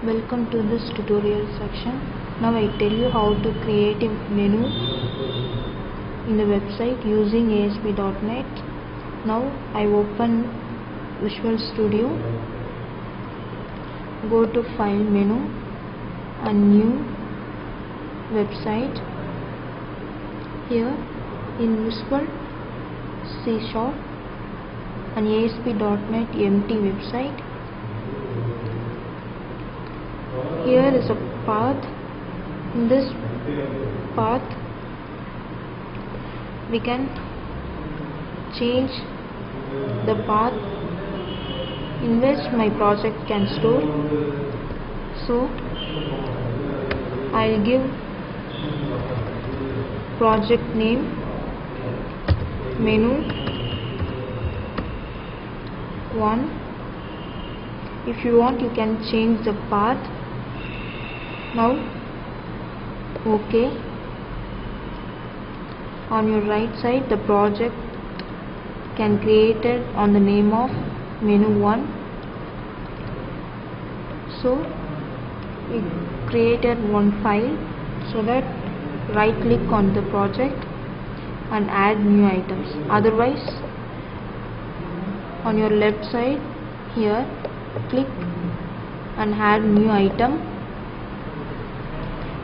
Welcome to this tutorial section. Now I tell you how to create a menu in the website using ASP.NET. Now I open Visual Studio, go to File menu and New Website. Here in Visual C# and ASP.NET empty website. Here is a path. In this path we can change the path in which my project can store. So I'll give project name menu 1. If you want, you can change the path. Now OK. On your right side, the project can create it on the name of menu 1. So we created one file, so that right click on the project and add new items. Otherwise, on your left side here, click and add new item.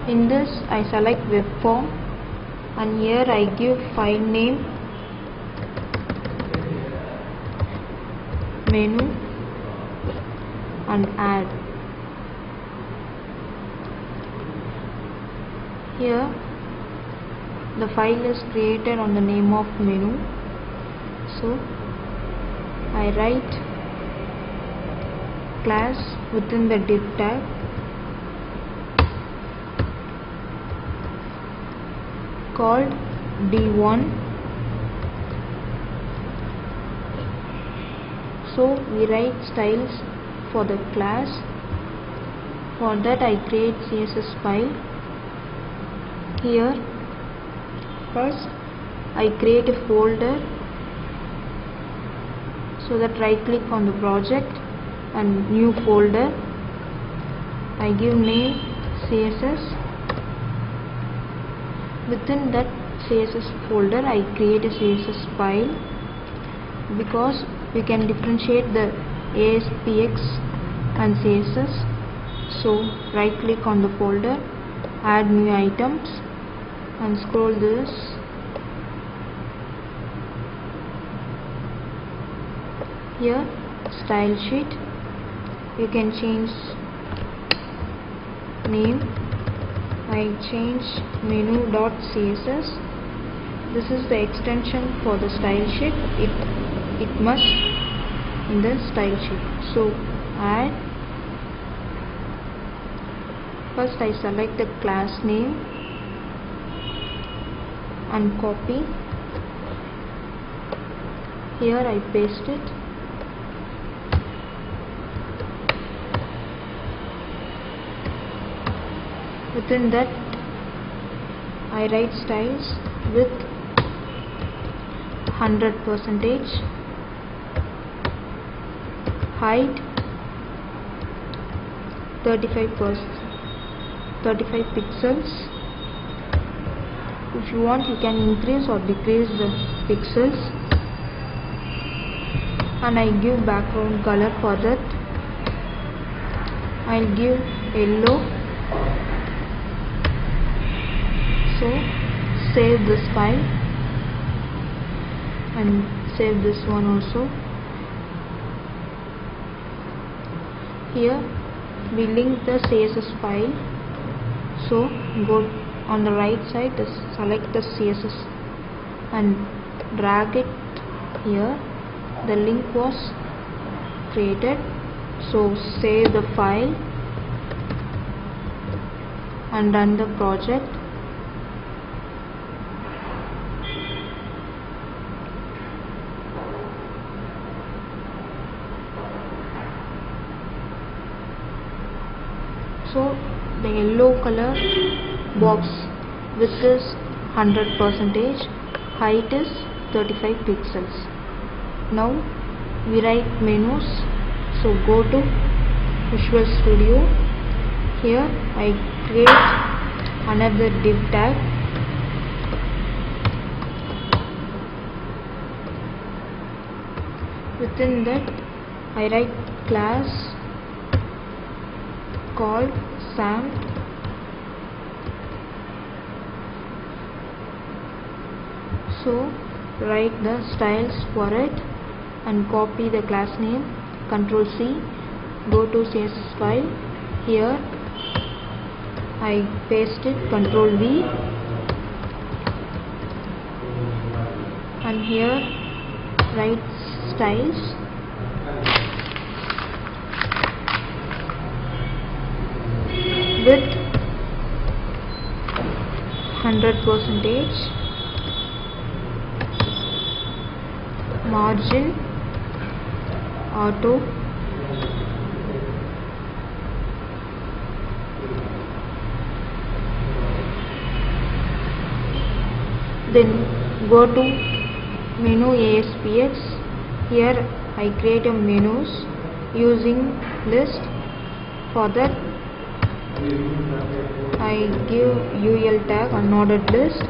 In this I select web form and here I give file name menu and add. Here the file is created on the name of menu. So I write class within the div tag called D1. So we write styles for the class. For that I create CSS file. Here first I create a folder, so that right click on the project and new folder. I give name CSS. Within that CSS folder I create a CSS file, because we can differentiate the ASPX and CSS. So right click on the folder, add new items and scroll this. Here style sheet, you can change name. I change menu.css. This is the extension for the style sheet. It must in the style sheet. So add. First I select the class name and copy. Here I paste it. Within that I write styles with 100%, height 35 pixels. If you want, you can increase or decrease the pixels, and I give background color. For that I'll give yellow. So save this file and save this one also. Here we link the CSS file. So go on the right side, select the CSS and drag it here. The link was created. So save the file and run the project. So the yellow color box with this 100%, height is 35 pixels. Now we write menus. So go to Visual Studio, Here I create another div tag. Within that I write class called Sam. So write the styles for it and copy the class name, Ctrl C, go to CSS file. Here I paste it, Ctrl V, and here write styles. Width 100%, margin auto, then go to Menu Aspx. Here I create a menus using list. For that I give UL tag unordered list.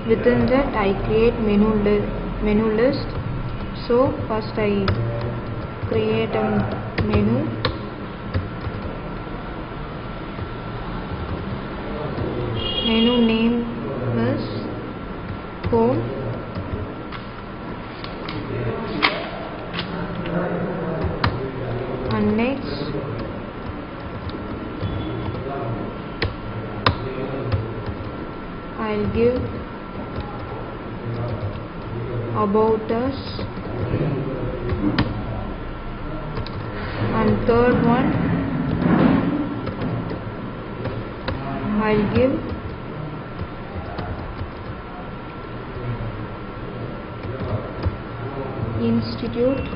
Within that I create menu list. So first I create a menu. Menu name is home. And next I'll give about us, and third one I'll give institutes,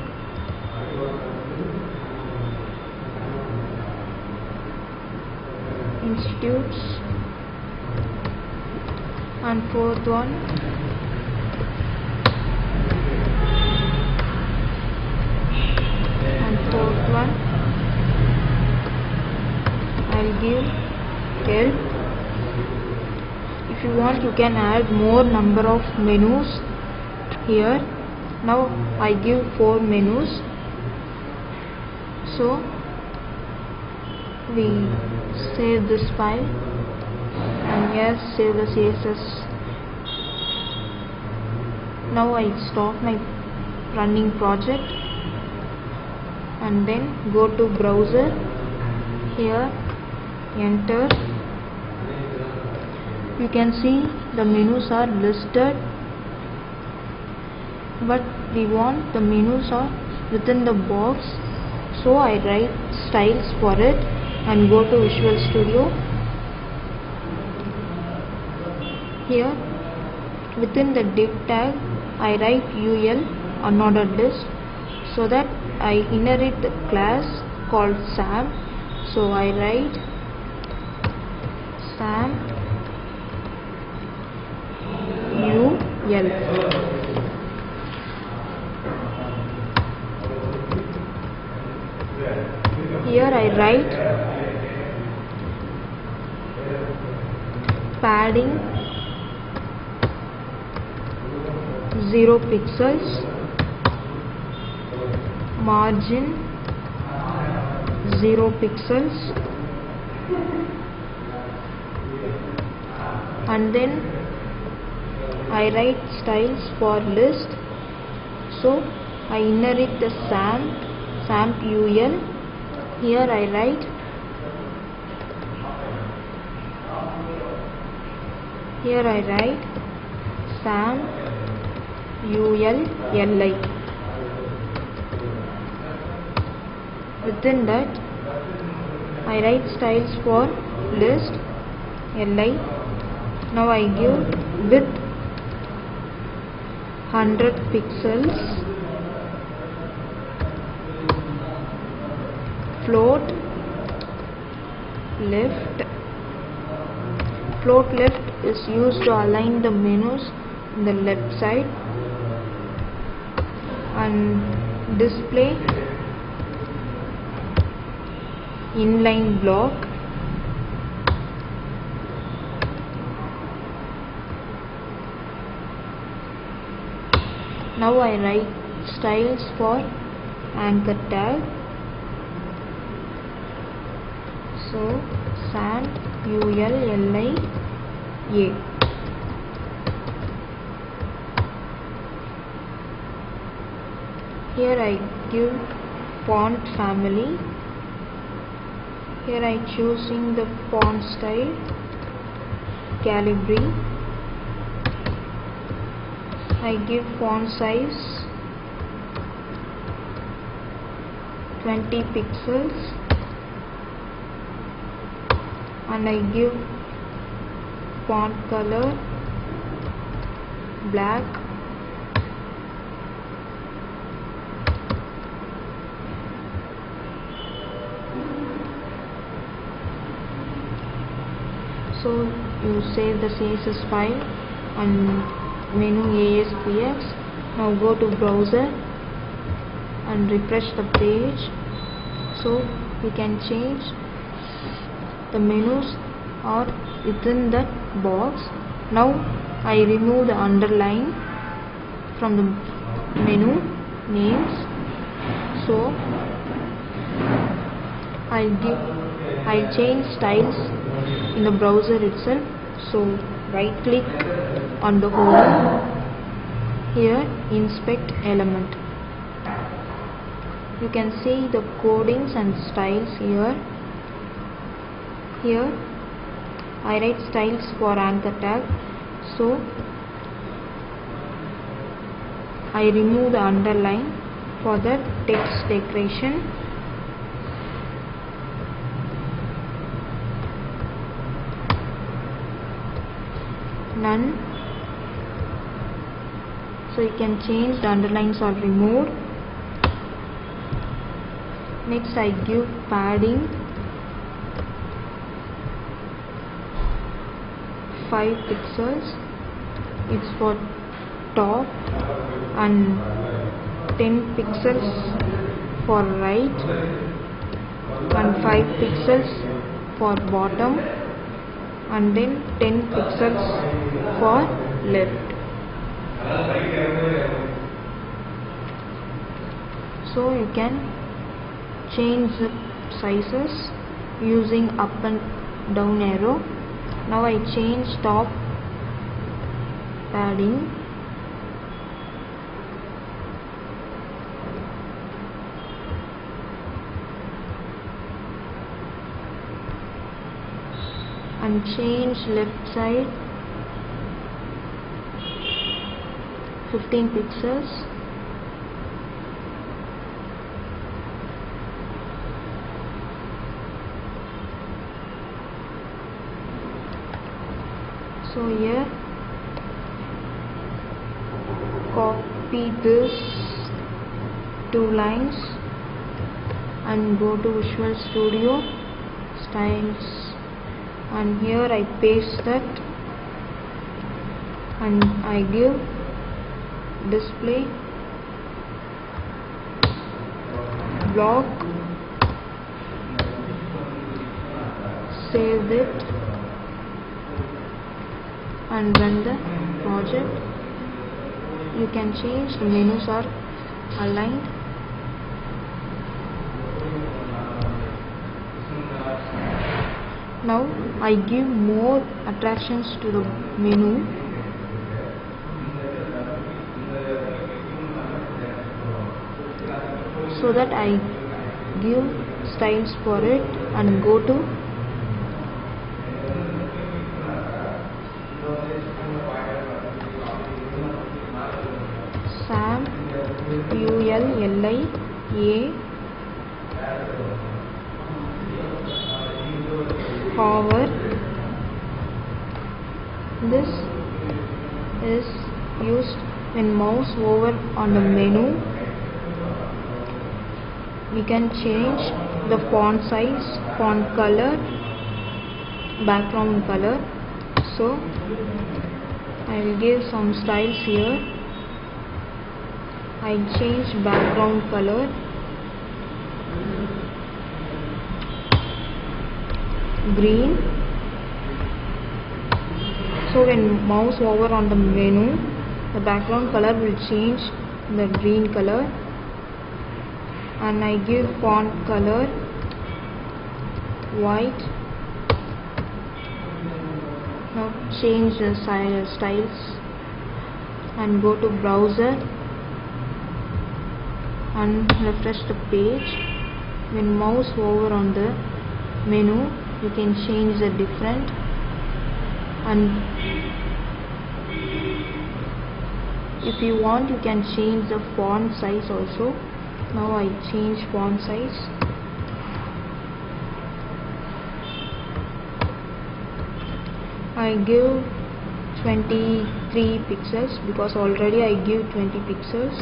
and fourth one I'll give help. If you want you can add more number of menus here. Now I give 4 menus. So we save this file and yes, save the CSS. Now I stop my running project and then go to browser. Here enter. You can see the menus are listed, but we want the menus are within the box. So I write styles for it and go to Visual Studio. Here within the div tag I write UL unordered list, so that I inherit the class called Sam. So I write Sam UL. Here I write padding 0 pixels, margin 0 pixels, and then I write styles for list. So I inherit the Sam UL. Here I write Sam UL LI. Within that I write styles for list LI. Now I give width 100 pixels, float left is used to align the menus in the left side, and display inline block. Now I write styles for anchor tag. So sand ULLIA. Here I give font family. Here I choosing the font style Calibri. I give font size 20 pixels and I give font color black. So you save the CSS file on menu ASPX. Now go to browser and refresh the page. So we can change the menus or within that box. Now I remove the underline from the menu names. So I change styles in the browser itself. So right click on the home, here inspect element. You can see the codings and styles here. Here I write styles for anchor tag. So I remove the underline for the text decoration. None. So you can change the underlines or remove. Next I give padding 5 pixels. It's for top and 10 pixels for right and 5 pixels for bottom and then 10 pixels for left. So you can change the sizes using up and down arrow. Now I change top padding. And change left side 15 pixels. So here copy this 2 lines and go to Visual Studio styles. And here I paste that and I give display block, save it and run the project. You can change the menus are aligned. Now I give more attractions to the menu. So that I give styles for it and go to Sam ULLIA hover. This is used when mouse over on the menu. We can change the font size, font color, background color. So I will give some styles here. I change background color green. So when mouse over on the menu, the background color will change the green color, and I give font color white. Now change the styles and go to browser and refresh the page. When mouse over on the menu, you can change the different, and if you want you can change the font size also. Now I change font size. I give 23 pixels because already I give 20 pixels.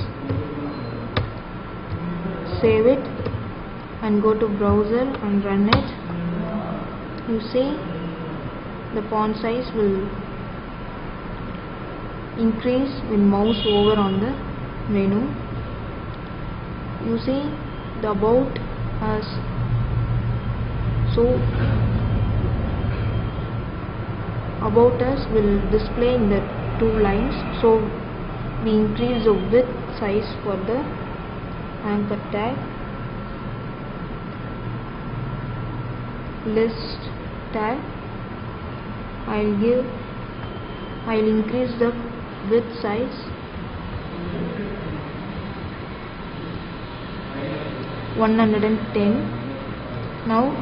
Save it and go to browser and run it. You see the font size will increase when mouse over on the menu. You see the about us. So about us will display in the two lines. So we increase the width size for the anchor tag. List tag, I'll increase the width size 110. Now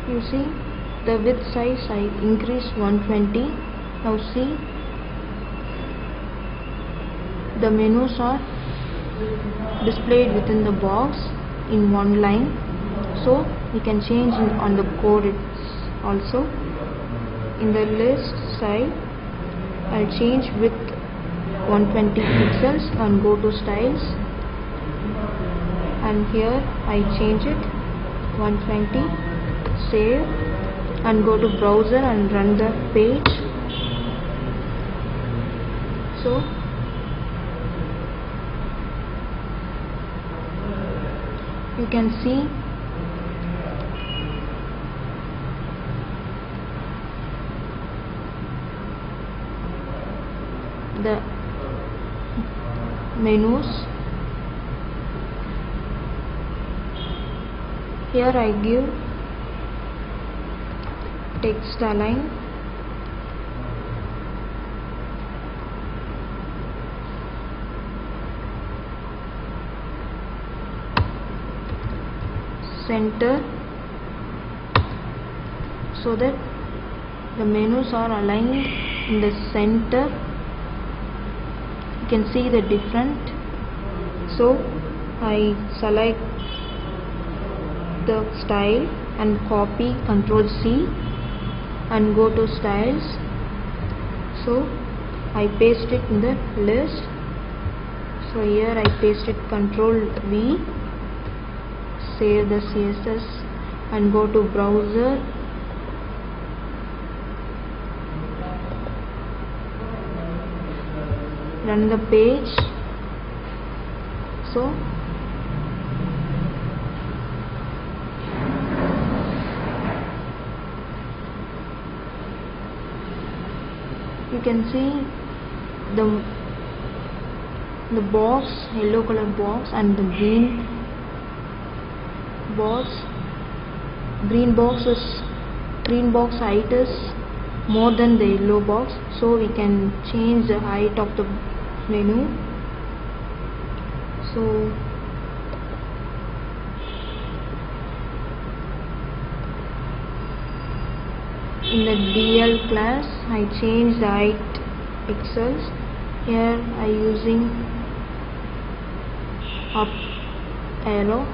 you see the width size I increase 120. Now see the menus are displayed within the box in one line. So we can change on the code also. In the list side I'll change with 120 pixels and go to styles, and here I change it 120. Save and go to browser and run the page. So you can see the menus. Here I give text align, center, so that the menus are aligned in the center. You can see the different. So I select the style and copy, Ctrl C and go to styles. So I paste it in the list. So here I paste it, Ctrl V, save the CSS and go to browser, run the page. So you can see the box, yellow color box, and the green box. Green box height is more than the yellow box, so we can change the height of the menu. So in the DL class I change the height pixels. Here I using up arrow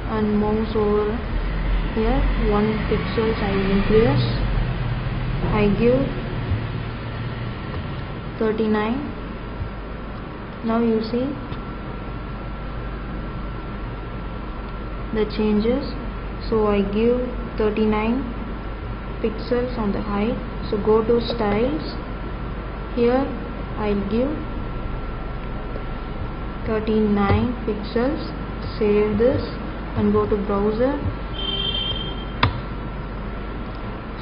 and mouse over here. 1 pixels I increase. I give 39. Now you see the changes. So I give 39 pixels on the height. So go to styles. Here I'll give 39 pixels. Save this and go to browser.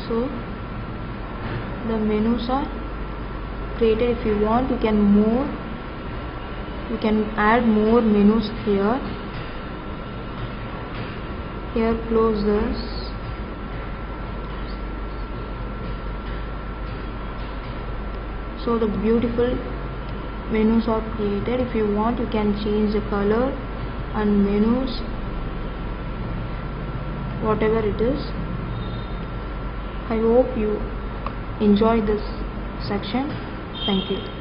So the menus are created. If you want, you can add more menus here. Here close this. So the beautiful menus are created. If you want, you can change the color and menus, whatever it is. I hope you enjoy this section. Thank you.